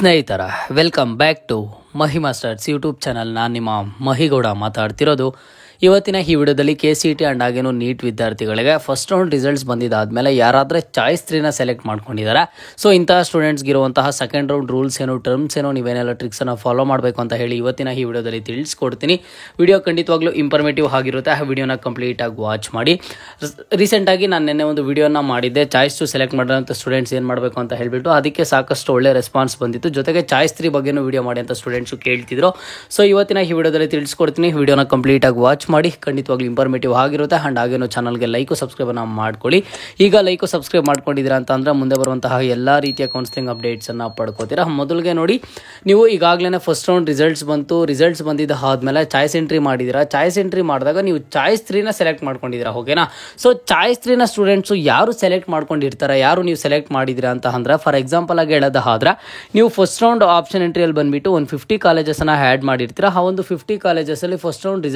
ಸ್ನೇಹಿತರ welcome back to Mahi masters YouTube channel. ನಾನು ನಿಮ್ಮ ಮಹಿಗೌಡ ಮಾತಾಡ್ತಿರೋದು. ಇವತ್ತಿನ ಈ ವಿಡಿಯೋದಲ್ಲಿ KCET ಆ್ಯಂಡ್ ಹಾಗೇನು ನೀಟ್ ವಿದ್ಯಾರ್ಥಿಗಳಿಗೆ ಫಸ್ಟ್ ರೌಂಡ್ ರಿಸಲ್ಟ್ಸ್ ಬಂದಿದ್ದಾದಮೇಲೆ ಯಾರಾದರೆ ಚಾಯ್ಸ್ 3ನ ಸೆಲೆಕ್ಟ್ ಮಾಡ್ಕೊಂಡಿದ್ದಾರೆ. ಸೊ ಇಂತಹ ಸ್ಟೂಡೆಂಟ್ಸ್ಗಿರುವಂತಹ ಸೆಕೆಂಡ್ ರೌಂಡ್ ರೂಲ್ಸ್ ಏನು, ಟರ್ಮ್ಸ್ ಏನು, ನೀವೇನೆಲ್ಲ ಟ್ರಿಕ್ಸನ್ನು ಫಾಲೋ ಮಾಡಬೇಕು ಅಂತ ಹೇಳಿ ಇವತ್ತಿನ ಈ ವಿಡಿಯೋದಲ್ಲಿ ತಿಳಿಸ್ಕೊಡ್ತೀನಿ. ವಿಡಿಯೋ ಖಂಡಿತವಾಗ್ಲೂ ಇಂಫಾರ್ಮೇಟಿವ್ ಆಗಿರುತ್ತೆ. ಆ ವಿಡಿಯೋನ ಕಂಪ್ಲೀಟಾಗಿ ವಾಚ್ ಮಾಡಿ. ರೀಸೆಂಟಾಗಿ ನಾನು ನಿನ್ನೆ ಒಂದು ವಿಡಿಯೋನ ಮಾಡಿದ್ದೆ, ಚಾಯ್ಸ್ 2 ಸೆಲೆಕ್ಟ್ ಮಾಡಿರೋಂಥ ಸ್ಟೂಡೆಂಟ್ಸ್ ಏನು ಮಾಡಬೇಕು ಅಂತ ಹೇಳಿಬಿಟ್ಟು. ಅದಕ್ಕೆ ಸಾಕಷ್ಟು ಒಳ್ಳೆ ರೆಸ್ಪಾನ್ಸ್ ಬಂದಿತ್ತು. ಜೊತೆಗೆ ಚಾಯ್ಸ್ 3 ಬಗ್ಗೆನೂ ವಿಡಿಯೋ ಮಾಡಿ ಅಂತ ಸ್ಟೂಡೆಂಟ್ಸು ಕೇಳ್ತಿದ್ರು. ಸೊ ಇವತ್ತಿನ ಈ ವಿಡಿಯೋದಲ್ಲಿ ತಿಳಿಸ್ಕೊಡ್ತೀನಿ. ವಿಡಿಯೋನ ಕಂಪ್ಲೀಟಾಗಿ ವಾಚ್ ಮಾಡಿ. ಖಂಡಿತವಾಗ್ಲೂ ಇಂಫಾರ್ಮೇಟಿವ್ ಆಗಿರುತ್ತೆ. ಆ್ಯಂಡ್ ಹಾಗೇನು ಚಾನಲ್ಗೆ ಲೈಕು ಸಬ್ಸ್ಕ್ರೈಬನ್ನು ಮಾಡ್ಕೊಳ್ಳಿ. ಈಗ ಲೈಕು ಸಬ್ಸ್ಕ್ರೈಬ್ ಮಾಡ್ಕೊಂಡಿದ್ದೀರಾ ಅಂತಂದರೆ ಮುಂದೆ ಬರುವಂತಹ ಎಲ್ಲ ರೀತಿಯ ಕೌನ್ಸಿಲಿಂಗ್ ಅಪ್ಡೇಟ್ಸನ್ನು ಪಡ್ಕೋತೀರಾ. ಮೊದಲಿಗೆ ನೋಡಿ, ನೀವು ಈಗಾಗಲೇ ಫಸ್ಟ್ ರೌಂಡ್ ರಿಸಲ್ಟ್ಸ್ ಬಂದಿದ್ದ ಆದಮೇಲೆ ಚಾಯ್ಸ್ ಎಂಟ್ರಿ ಮಾಡಿದ್ದೀರಾ. ಚಾಯ್ಸ್ ಎಂಟ್ರಿ ಮಾಡಿದಾಗ ನೀವು ಚಾಯ್ಸ್ 3ನ ಸೆಲೆಕ್ಟ್ ಮಾಡ್ಕೊಂಡಿದ್ದೀರಾ, ಓಕೆನಾ. ಸೊ ಚಾಯ್ಸ್ 3ನ ಸ್ಟೂಡೆಂಟ್ಸು ಯಾರು ಸೆಲೆಕ್ಟ್ ಮಾಡ್ಕೊಂಡಿರ್ತಾರೆ, ಯಾರು ನೀವು ಸೆಲೆಕ್ಟ್ ಮಾಡಿದ್ದೀರಾ ಅಂತ ಅಂದ್ರೆ, ಫಾರ್ ಎಕ್ಸಾಂಪಲ್ ಆಗಿ ಹೇಳೋದಾದ್ರೆ, ನೀವು ಫಸ್ಟ್ ರೌಂಡ್ ಆಪ್ಷನ್ ಎಂಟ್ರಿಯಲ್ಲಿ ಬಂದುಬಿಟ್ಟು ಒಂದು 50 ಕಾಲೇಜಸನ್ನು ಆ್ಯಡ್ ಮಾಡಿರ್ತೀರಾ. ಆ ಒಂದು 50 ಕಾಲೇಜಸಲ್ಲಿ ಫಸ್ಟ್ ರೌಂಡ್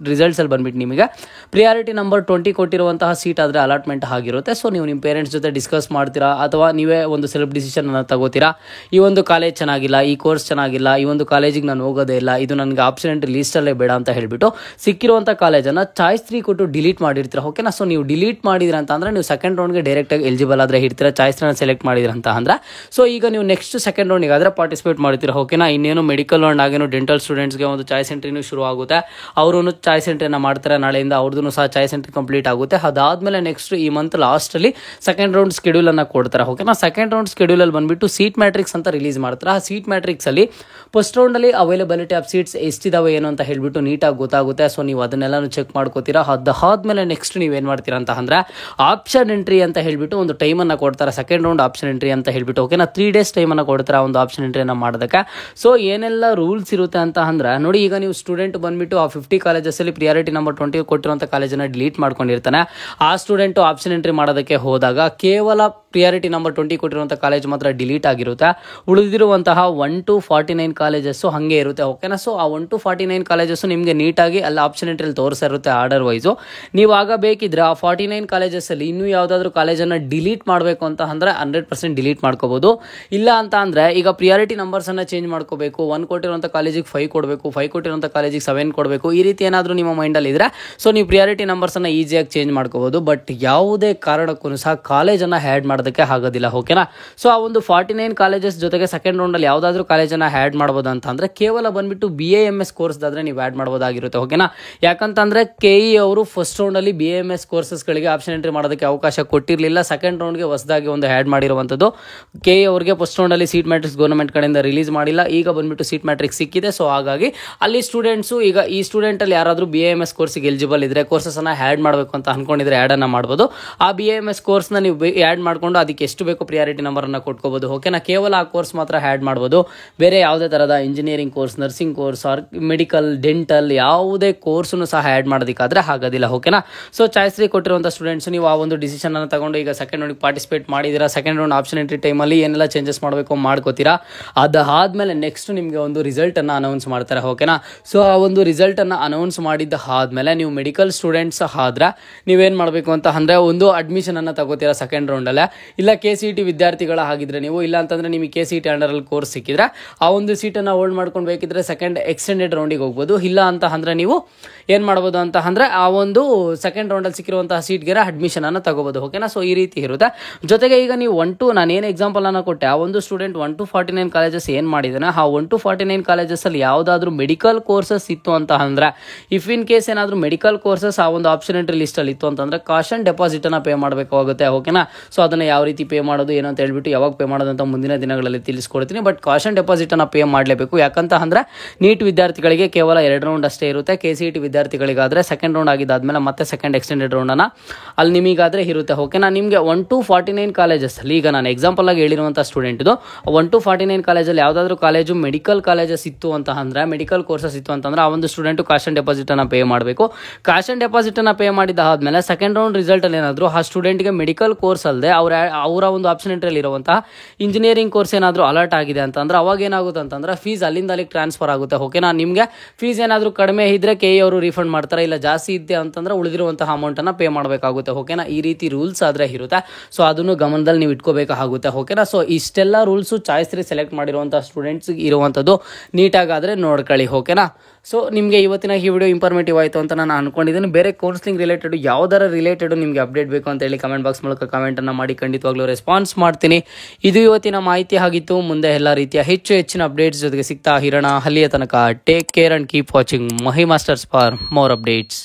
ರಿಸಲ್ಟ್ಸಲ್ಲಿ ಬಂದುಬಿಟ್ಟು ನಿಮಗೆ ಪ್ರಿಯಾರಿಟಿ ನಂಬರ್ 20 ಕೊಟ್ಟಿರುವಂತಹ ಸೀಟ್ ಆದರೆ ಅಲಾಟ್ಮೆಂಟ್ ಆಗಿರುತ್ತೆ. ಸೊ ನೀವು ನಿಮ್ಮ ಪೇರೆಂಟ್ಸ್ ಜೊತೆ ಡಿಸ್ಕಸ್ ಮಾಡ್ತೀರಾ, ಅಥವಾ ನೀವೇ ಒಂದು ಸೆಲ್ಫ್ ಡಿಸಿಷನನ್ನು ತಗೋತೀರಾ. ಈ ಒಂದು ಕಾಲೇಜ್ ಚೆನ್ನಾಗಿಲ್ಲ, ಈ ಕೋರ್ಸ್ ಚೆನ್ನಾಗಿಲ್ಲ, ಈ ಒಂದು ಕಾಲೇಜಿಗೆ ನಾನು ಹೋಗೋದೇ ಇಲ್ಲ, ಇದು ನನಗೆ ಆಪ್ಷನ್ ಎಂಟ್ರಿ ಲೀಸ್ಟಲ್ಲೇ ಬೇಡ ಅಂತ ಹೇಳಿಬಿಟ್ಟು ಸಿಕ್ಕಿರುವಂಥ ಕಾಲೇಜನ್ನು ಚಾಯ್ಸ್ 3 ಕೊಟ್ಟು ಡಿಲೀಟ್ ಮಾಡಿರ್ತೀರಾ, ಓಕೆನಾ. ಸೊ ನೀವು ಡಿಲೀಟ್ ಮಾಡಿದಿರ ಅಂತ ಅಂದರೆ ನೀವು ಸೆಕೆಂಡ್ ರೌಂಡ್ಗೆ ಡೈರೆಕ್ಟಾಗಿ ಎಲಿಜಿಬಲ್ ಆದರೆ ಇರ್ತೀರಾ. ಚಾಯ್ಸ್ 3ನ ಸೆಲೆಕ್ಟ್ ಮಾಡಿದಿರ ಅಂತ ಅಂದ್ರೆ, ಸೊ ಈಗ ನೀವು ನೆಕ್ಸ್ಟ್ ಸೆಕೆಂಡ್ ರೌಂಡಿಗೆ ಆದರೆ ಪಾರ್ಟಿಸಿಪೇಟ್ ಮಾಡ್ತೀರಾ, ಓಕೆನಾ. ಇನ್ನೇನು ಮೆಡಿಕಲ್ ಆ್ಯಂಡ್ ಹಾಗೇನು ಡೆಂಟಲ್ ಸ್ಟೂಡೆಂಟ್ಸ್ಗೆ ಒಂದು ಚಾಯ್ಸ್ ಎಂಟ್ರಿನೂ ಶುರು ಆಗುತ್ತೆ. ಅವರು ಚಾಯ್ಸ್ ಎಂಟ್ರಿನ ಮಾಡ್ತಾರೆ. ನಾಳೆಯಿಂದ ಅವ್ರದ್ದು ಸಹ ಚಾಯ್ಸ್ ಎಂಟ್ರಿ ಕಂಪ್ಲೀಟ್ ಆಗುತ್ತೆ. ಅದಾದಮೇಲೆ ನೆಕ್ಸ್ಟ್ ಈ ಮಂತ್ ಲಾಸ್ಟಲ್ಲಿ ಸೆಕೆಂಡ್ ರೌಂಡ್ ಸ್ಕೆಡ್ಯೂಲನ್ನು ಕೊಡ್ತಾರೆ, ಓಕೆನಾ. ಸೆಕೆಂಡ್ ರೌಂಡ್ ಸ್ಕೆಡ್ಯೂಲಲ್ಲಿ ಬಂದುಬಿಟ್ಟು ಸೀಟ್ ಮ್ಯಾಟ್ರಿಕ್ಸ್ ಅಂತ ರಿಲೀಸ್ ಮಾಡ್ತಾರೆ. ಆ ಸೀಟ್ ಮ್ಯಾಟ್ರಿಕ್ಸಲ್ಲಿ ಫಸ್ಟ್ ರೌಂಡಲ್ಲಿ ಅವೈಲಬಿಲಿಟಿ ಆಫ್ ಸೀಟ್ಸ್ ಎಷ್ಟಿದಾವೆ ಏನು ಅಂತ ಹೇಳಿಬಿಟ್ಟು ನೀಟಾಗಿ ಗೊತ್ತಾಗುತ್ತೆ. ಸೊ ನೀವು ಅದನ್ನೆಲ್ಲನೂ ಚೆಕ್ ಮಾಡ್ಕೋತೀರಾ. ಅದಾದಮೇಲೆ ನೆಕ್ಸ್ಟ್ ನೀವೇನು ಮಾಡ್ತೀರಾ ಅಂತ ಅಂದರೆ, ಆಪ್ಷನ್ ಎಂಟ್ರಿ ಅಂತ ಹೇಳಿಬಿಟ್ಟು ಒಂದು ಟೈಮನ್ನು ಕೊಡ್ತಾರೆ. ಸೆಕೆಂಡ್ ರೌಂಡ್ ಆಪ್ಷನ್ ಎಂಟ್ರಿ ಅಂತ ಹೇಳಿಬಿಟ್ಟು, ಓಕೆನಾ. 3 days ಟೈಮನ್ನು ಕೊಡ್ತಾರೆ ಒಂದು ಆಪ್ಷನ್ ಎಂಟ್ರಿಯನ್ನು ಮಾಡೋದಕ್ಕೆ. ಸೊ ಏನೆಲ್ಲ ರೂಲ್ಸ್ ಇರುತ್ತೆ ಅಂತ ಅಂದ್ರೆ ನೋಡಿ, ಈಗ ನೀವು ಸ್ಟೂಡೆಂಟ್ ಬಂದುಬಿಟ್ಟು ಆ 50 ಕಾಲೇಜಸಲ್ಲಿ ಪ್ರಿಯಾರಿಟಿ ನಂಬರ್ 20 ಕೊಟ್ಟಿರುವಂಥ ಕಾಲೇಜನ್ನು ಡಿಲೀಟ್ ಮಾಡ್ಕೊಂಡಿರ್ತಾನೆ. ಆ ಸ್ಟೂಡೆಂಟು ಆಪ್ಷನ್ ಎಂಟ್ರಿ ಮಾಡೋದಕ್ಕೆ ಹೋದಾಗ ಕೇವಲ ಪ್ರಿಯಾರಿಟಿ ನಂಬರ್ 20 ಕೊಟ್ಟಿರುವಂಥ ಕಾಲೇಜ್ ಮಾತ್ರ ಡಿಲೀಟ್ ಆಗಿರುತ್ತೆ. ಉಳಿದಿರುವಂತಹ 1 to 49 ಕಾಲೇಜಸ್ಸು ಹಾಗೆ ಇರುತ್ತೆ, ಓಕೆನಾ. ಸೊ ಆ 1 to 49 ಕಾಲೇಜಸ್ಸು ನಿಮಗೆ ನೀಟಾಗಿ ಅಲ್ಲಿ ಆಪ್ಷನ್ ಎಂಟ್ರಿಯಲ್ಲಿ ತೋರಿಸಿರುತ್ತೆ ಆರ್ಡರ್ ವೈಸು. ನೀವು ಆಗ ಬೇಕಿದ್ರೆ ಆ 49 ಕಾಲೇಜಸ್ಸಲ್ಲಿ ಇನ್ನೂ ಯಾವುದಾದ್ರೂ ಕಾಲೇಜನ್ನು ಡಿಲೀಟ್ ಮಾಡಬೇಕು ಅಂತ ಅಂದರೆ 100% ಡಿಲೀಟ್ ಮಾಡ್ಕೋಬೋದು. ಇಲ್ಲ ಅಂತ ಅಂದರೆ ಈಗ ಪ್ರಿಯಾರಿಟಿ ನಂಬರ್ಸನ್ನು ಚೇಂಜ್ ಮಾಡ್ಕೋಬೇಕು, 1 ಕೊಟ್ಟಿರುವಂಥ ಕಾಲೇಜಿಗೆ 5 ಕೊಡಬೇಕು, 5 ಕೊಟ್ಟಿರುವಂಥ ಕಾಲೇಜಿಗೆ 7 ಕೊಡಬೇಕು, ಈ ರೀತಿ ಏನಾದರೂ ನಿಮ್ಮ ಮೈಂಡಲ್ಲಿ ಇದ್ದರೆ ಸೊ ನೀವು ಪ್ರಿಯಾರಿಟಿ ನಂಬರ್ಸನ್ನು ಈಸಿಯಾಗಿ ಚೇಂಜ್ ಮಾಡ್ಕೋಬೋದು. ಬಟ್ ಯಾವುದೇ ಕಾರಣಕ್ಕೂ ಸಹ ಕಾಲೇಜನ್ನು ಆ್ಯಡ್ ಮಾಡೋದಕ್ಕೆ ಆಗೋದಿಲ್ಲ, ಓಕೆನಾ. ಸೊ ಆ ಒಂದು 49 ಕಾಲೇಜಸ್ ಜೊತೆಗೆ ಸೆಕೆಂಡ್ ರೌಂಡಲ್ಲಿ ಯಾವುದಾದ್ರೂ ಕಾಲೇಜನ್ನು ಆ್ಯಡ್ ಮಾಡ್ಬೋದು ಅಂತ ಅಂದರೆ ಕೇವಲ ಬಂದುಬಿಟ್ಟು BAMS ಕೋರ್ಸ್ದಾದರೆ ನೀವು ಆ್ಯಡ್ ಮಾಡ್ಬೋದಾಗಿರುತ್ತೆ, ಓಕೆನಾ. ಯಾಕಂತಂದರೆ KE ಅವರು ಫಸ್ಟ್ ರೌಂಡಲ್ಲಿ BAMS ಕೋರ್ಸಸ್ಗಳಿಗೆ ಆಪ್ಷನ್ ಎಂಟ್ರಿ ಮಾಡೋದಕ್ಕೆ ಅವಕಾಶ ಕೊಟ್ಟಿರಲಿಲ್ಲ. ಸೆಕೆಂಡ್ ರೌಂಡ್ಗೆ ಹೊಸದಾಗಿ ಒಂದು ಆ್ಯಡ್ ಮಾಡಿರುವಂಥದ್ದು. KE ಅವರಿಗೆ ಫಸ್ಟ್ ರೌಂಡಲ್ಲಿ ಸೀಟ್ ಮ್ಯಾಟ್ರಿಕ್ಸ್ ಗೌರ್ಮೆಂಟ್ ಕಡೆಯಿಂದ ರಿಲೀಸ್ ಮಾಡಿಲ್ಲ. ಈಗ ಬಂದುಬಿಟ್ಟು ಸೀಟ್ ಮ್ಯಾಟ್ರಿಕ್ಸ್ ಸಿಕ್ಕಿದೆ. ಸೊ ಹಾಗಾಗಿ ಅಲ್ಲಿ ಸ್ಟೂಡೆಂಟ್ಸು ಈಗ ಈ ಸ್ಟೂಡೆಂಟಲ್ಲಿ ಯಾರಾದರೂ BAMS ಕೋರ್ಸಿಗೆ ಎಲಿಜಿಬಲ್ ಇದ್ದರೆ, ಕೋರ್ಸಸ್ಸನ್ನು ಆ್ಯಡ್ ಮಾಡಬೇಕು ಅಂತ ಅಂದ್ಕೊಂಡಿದ್ರೆ ಆ್ಯಡನ್ನು ಮಾಡ್ಬೋದು. ಆ BAMS ಕೋರ್ಸ್ನ ನೀವು ಆ್ಯಡ್ ಮಾಡಿಕೊಂಡು ಅದಕ್ಕೆ ಎಷ್ಟು ಬೇಕೋ ಪ್ರಿಯಾರಿಟಿ ನಂಬರನ್ನು ಕೊಟ್ಕೋಬೋದು, ಓಕೆನಾ. ಕೇವಲ ಆ ಕೋರ್ಸ್ ಮಾತ್ರ ಆ್ಯಡ್ ಮಾಡ್ಬೋದು. ಬೇರೆ ಯಾವುದೇ ಥರದ engineering course, nursing course, medical, dental ಯಾವುದೇ ಕೋರ್ಸನ್ನು ಸಹ ಆ್ಯಡ್ ಮಾಡೋದಕ್ಕಾದರೆ ಆಗೋದಿಲ್ಲ, ಓಕೆನಾ. ಸೊ ಚಾಯ್ಸ್ 3 ಕೊಟ್ಟಿರುವಂಥ ಸ್ಟೂಡೆಂಟ್ಸ್ ನೀವು ಆ ಒಂದು ಡಿಸಿಷನನ್ನು ತಗೊಂಡು ಈಗ ಸೆಕೆಂಡ್ ರೌಂಡಿಗೆ ಪಾರ್ಟಿಸಿಪೇಟ್ ಮಾಡಿದ್ದೀರಾ. ಸೆಕೆಂಡ್ ರೌಂಡ್ ಆಪ್ಷನ್ ಎಂಟ್ರಿ ಟೈಮಲ್ಲಿ ಏನೆಲ್ಲ ಚೇಂಜಸ್ ಮಾಡಬೇಕು ಮಾಡ್ಕೋತೀರಾ. ಅದಾದಮೇಲೆ ನೆಕ್ಸ್ಟ್ ನಿಮಗೆ ಒಂದು ರಿಸಲ್ಟನ್ನು ಅನೌನ್ಸ್ ಮಾಡ್ತಾರೆ, ಓಕೆನಾ. ಸೊ ಆ ಒಂದು ರಿಸಲ್ಟನ್ನು ಅನೌನ್ಸ್ ಮಾಡಿದ್ದ ಆದಮೇಲೆ ನೀವು ಮೆಡಿಕಲ್ ಸ್ಟೂಡೆಂಟ್ಸ್ ಆದ್ರೆ ನೀವೇನು ಮಾಡಬೇಕು ಅಂತ ಅಂದರೆ ಒಂದು ಅಡ್ಮಿಷನನ್ನು ತಗೋತೀರಾ ಸೆಕೆಂಡ್ ರೌಂಡಲ್ಲೇ. ಇಲ್ಲ KCET ವಿದ್ಯಾರ್ಥಿಗಳ ಆಗಿದ್ರೆ ನೀವು, ಇಲ್ಲ ಅಂತಂದರೆ ನಿಮಗೆ KCET ಅಂಡರಲ್ಲಿ ಕೋರ್ಸ್ ಸಿಕ್ಕಿದ್ರೆ ಆ ಒಂದು ಸೀಟನ್ನು ಹೋಲ್ಡ್ ಮಾಡ್ಕೊಂಡು ಬೇಕಿದ್ರೆ ಸೆಕೆಂಡ್ ಎಕ್ಸ್ಟೆಂಡೆಡ್ ರೌಂಡಿಗೆ ಹೋಗ್ಬೋದು. ಇಲ್ಲ ಅಂತ ಅಂದರೆ ನೀವು ಏನು ಮಾಡ್ಬೋದು ಅಂತ ಅಂದರೆ ಆ ಒಂದು ಸೆಕೆಂಡ್ ರೌಂಡಲ್ಲಿ ಸಿಕ್ಕಿರುವಂತಹ ಸೀಟ್ಗೆ ಅಡ್ಮಿಷನನ್ನು ತಗೋಬೋದು, ಓಕೆನಾ. ಸೊ ಈ ರೀತಿ ಇರುತ್ತೆ. ಜೊತೆಗೆ ಈಗ ನೀವು ನಾನು ಏನು ಎಕ್ಸಾಂಪಲನ್ನು ಕೊಟ್ಟೆ, ಆ ಒಂದು ಸ್ಟೂಡೆಂಟ್ 1 to 49 ಕಾಲೇಜಸ್ ಏನು ಮಾಡಿದ್ದಾನೆ, ಆ 1 to 49 ಕಾಲೇಜಸ್ಸಲ್ಲಿ ಯಾವುದಾದ್ರೂ ಮೆಡಿಕಲ್ ಕೋರ್ಸಸ್ ಇತ್ತು ಅಂತ ಅಂದರೆ, ಇಫ್ ಇನ್ ಕೇಸ್ ಏನಾದರೂ ಮೆಡಿಕಲ್ ಕೋರ್ಸಸ್ ಆ ಒಂದು ಆಪ್ಷನ್ ಎಂಟ್ರಿ ಲಿಸ್ಟಲ್ಲಿ ಇತ್ತು ಅಂತಂದರೆ ಕಾಷನ್ ಡೆಪಾಸಿಟನ್ನು ಪೇ ಮಾಡಬೇಕಾಗುತ್ತೆ, ಓಕೆನಾ. ಸೊ ಅದನ್ನು ಯಾವ ರೀತಿ ಪೇ ಮಾಡೋದು ಏನು ಅಂತ ಹೇಳ್ಬಿಟ್ಟು ಯಾವಾಗ ಪೇ ಮಾಡೋದು ಅಂತ ಮುಂದಿನ ದಿನಗಳಲ್ಲಿ ತಿಳಿಸ್ಕೊಡ್ತೀನಿ. ಬಟ್ ಕಾಷನ್ ಡೆಪಾಸಿಟನ್ನು ಪೇ ಮಾಡಲೇಬೇಕು. ಯಾಕಂತ ಅಂದರೆ ನೀಟ್ ವಿದ್ಯಾರ್ಥಿಗಳಿಗೆ ಕೇವಲ 2 ರೌಂಡ್ ಅಷ್ಟೇ ಇರುತ್ತೆ. KCET ವಿದ್ಯಾರ್ಥಿಗಳಿಗಾದರೆ ಸೆಕೆಂಡ್ ರೌಂಡ್ ಆಗಿದ್ದಾದಮೇಲೆ ಮತ್ತೆ ಸೆಕೆಂಡ್ ಎಕ್ಸ್ಟೆಂಡೆಡ್ ರೌಂಡನ್ನು ಅಲ್ಲಿ ನಿಮಗಾದರೆ ಇರುತ್ತೆ, ಓಕೆನಾ. ನಿಮಗೆ 1 to 49 ಕಾಲೇಜಸ್ಸಲ್ಲಿ ಈಗ ನಾನು ಎಕ್ಸಾಂಪಲ್ ಆಗಿ ಹೇಳಿರುವಂಥ ಸ್ಟೂಡೆಂಟ್ದು 1 to 49 ಕಾಲೇಜಲ್ಲಿ ಯಾವುದಾದ್ರೂ ಕಾಲೇಜು ಮೆಡಿಕಲ್ ಕಾಲೇಜಸ್ ಇತ್ತು ಅಂತ ಅಂದರೆ, ಮೆಡಿಕಲ್ ಕೋರ್ಸಸ್ ಇತ್ತು ಅಂತಂದರೆ ಆ ಒಂದು ಸ್ಟೂಡೆಂಟು ಕಾಷನ್ ಡೆಪಾಸಿಟನ್ನು ಪೇ ಮಾಡಬೇಕು. ಕಾಷನ್ ಡೆಪಾಸಿಟನ್ನು ಪೇ ಮಾಡಿದ ಆದಮೇಲೆ ಸೆಕೆಂಡ್ ರೌಂಡ್ ರಿಸಲ್ಟಲ್ಲಿ ಏನಾದರೂ ಆ ಸ್ಟೂಡೆಂಟ್ಗೆ ಮೆಡಿಕಲ್ ಕೋರ್ಸ್ ಅಲ್ಲದೆ ಅವ್ರು ಅವರ ಒಂದು ಆಪ್ಷನ್ ಎಂಟ್ರಿಯಲ್ಲಿ ಇರುವಂತಹ ಇಂಜಿನಿಯರಿಂಗ್ ಕೋರ್ಸ್ ಏನಾದರೂ ಅಲರ್ಟ್ ಆಗಿದೆ ಅಂತಂದ್ರೆ ಅವಾಗ ಏನಾಗುತ್ತೆ ಅಂತಂದ್ರೆ ಫೀಸ್ ಅಲ್ಲಿಂದ ಅಲ್ಲಿಗೆ ಟ್ರಾನ್ಸ್ಫರ್ ಆಗುತ್ತೆ. ಓಕೆನಾ, ನಿಮಗೆ ಫೀಸ್ ಏನಾದರೂ ಕಡಿಮೆ ಇದ್ದರೆ ಕೆ ಅವರು ರಿಫಂಡ್ ಮಾಡ್ತಾರೆ, ಇಲ್ಲ ಜಾಸ್ತಿ ಇದೆ ಅಂತಂದ್ರೆ ಉಳಿದಿರುವಂತಹ ಅಮೌಂಟನ್ನು ಪೇ ಮಾಡಬೇಕಾಗುತ್ತೆ. ಓಕೆನಾ, ಈ ರೀತಿ ರೂಲ್ಸ್ ಆದರೆ ಇರುತ್ತೆ. ಸೊ ಅದನ್ನು ಗಮನದಲ್ಲಿ ನೀವು ಇಟ್ಕೋಬೇಕಾಗುತ್ತೆ. ಓಕೆನಾ, ಸೊ ಇಷ್ಟೆಲ್ಲ ರೂಲ್ಸು ಚಾಯ್ಸ್ 3 ಸೆಲೆಕ್ಟ್ ಮಾಡಿರುವಂಥ ಸ್ಟೂಡೆಂಟ್ಸ್ಗೆ ಇರುವಂಥದ್ದು ನೀಟಾಗಾದರೆ ನೋಡ್ಕೊಳ್ಳಿ. ಓಕೆನಾ, ಸೊ ನಿಮಗೆ ಇವತ್ತಿನ ಈ ವಿಡಿಯೋ ಇಂಫಾರ್ಮೇಟಿವ್ ಆಯಿತು ಅಂತ ನಾನು ಅನ್ಕೊಂಡಿದ್ದೀನಿ. ಬೇರೆ ಕೌನ್ಸಿಲಿಂಗ್ ರಿಲೇಟೆಡ್ ಯಾವ್ದಾರ ರಿಲೇಟೆಡ್ ನಿಮಗೆ ಅಪ್ಡೇಟ್ ಬೇಕು ಅಂತ ಹೇಳಿ ಕಮೆಂಟ್ ಬಾಕ್ಸ್ ಮೂಲಕ ಕಮೆಂಟನ್ನು ಮಾಡಿ, ಖಂಡಿತವಾಗ್ಲೂ ರೆಸ್ಪಾನ್ಸ್ ಮಾಡ್ತೀನಿ. ಇದು ಇವತ್ತಿನ ಮಾಹಿತಿ ಆಗಿತ್ತು. ಮುಂದೆ ಎಲ್ಲ ರೀತಿಯ ಹೆಚ್ಚಿನ ಅಪ್ಡೇಟ್ಸ್ ಜೊತೆಗೆ ಸಿಗ್ತಾ ಇರೋಣ. ಅಲ್ಲಿಯ ತನಕ take care and keep watching Mahi masters for more updates.